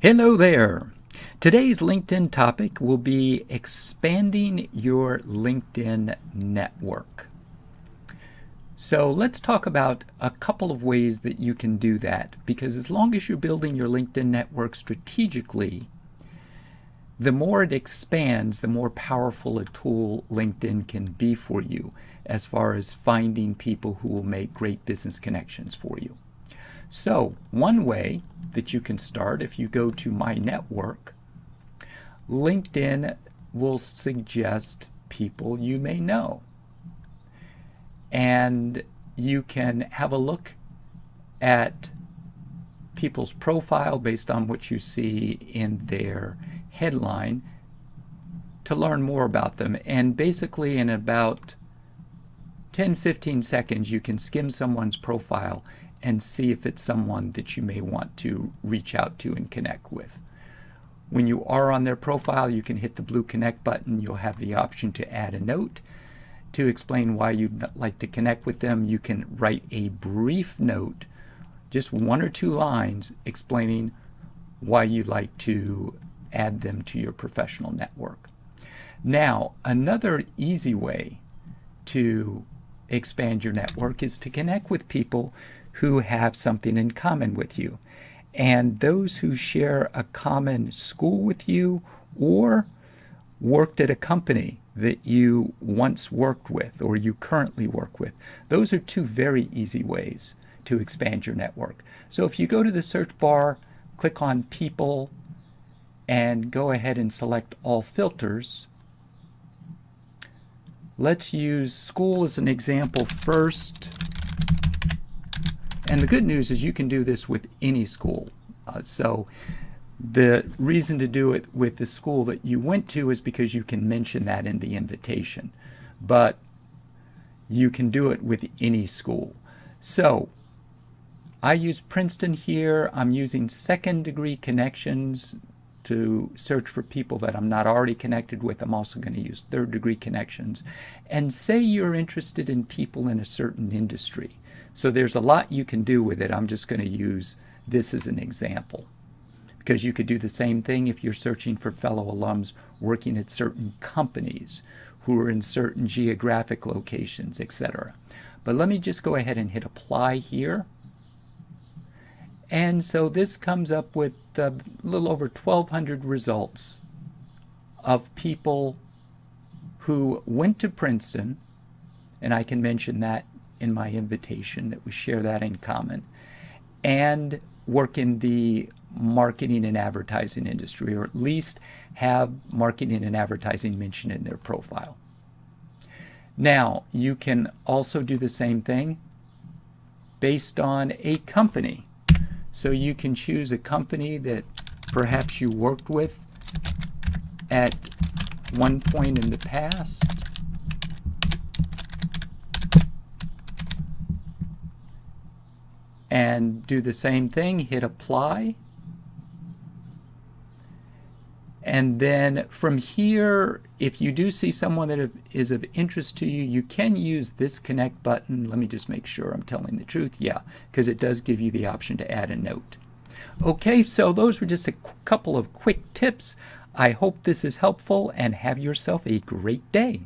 Hello there. Today's LinkedIn topic will be expanding your LinkedIn network. So let's talk about a couple of ways that you can do that, because as long as you're building your LinkedIn network strategically, the more it expands, the more powerful a tool LinkedIn can be for you as far as finding people who will make great business connections for you. So one way that you can start, if you go to My Network, LinkedIn will suggest people you may know. And you can have a look at people's profile based on what you see in their headline to learn more about them. And basically in about 10-15 seconds, you can skim someone's profile and see if it's someone that you may want to reach out to and connect with. When you are on their profile, you can hit the blue connect button. You'll have the option to add a note to explain why you'd like to connect with them. You can write a brief note, just 1 or 2 lines, explaining why you'd like to add them to your professional network. Now, another easy way to expand your network is to connect with people who have something in common with you. And those who share a common school with you or worked at a company that you once worked with or you currently work with. Those are 2 very easy ways to expand your network. So if you go to the search bar, click on People, and go ahead and select All Filters. Let's use school as an example first. And the good news is you can do this with any school. So the reason to do it with the school that you went to is because you can mention that in the invitation. But you can do it with any school. So I use Princeton here. I'm using second-degree connections to search for people that I'm not already connected with. I'm also going to use third-degree connections. And say you're interested in people in a certain industry. So there's a lot you can do with it. I'm just going to use this as an example, because you could do the same thing if you're searching for fellow alums working at certain companies who are in certain geographic locations, etc. But let me just go ahead and hit apply here. And so this comes up with a little over 1,200 results of people who went to Princeton, and I can mention that in my invitation, that we share that in common, and work in the marketing and advertising industry, or at least have marketing and advertising mentioned in their profile. Now, you can also do the same thing based on a company. So you can choose a company that perhaps you worked with at one point in the past. And do the same thing, hit apply. And then from here, if you do see someone that is of interest to you, you can use this connect button. Let me just make sure I'm telling the truth. Yeah, because it does give you the option to add a note. Okay, so those were just a couple of quick tips. I hope this is helpful, and have yourself a great day.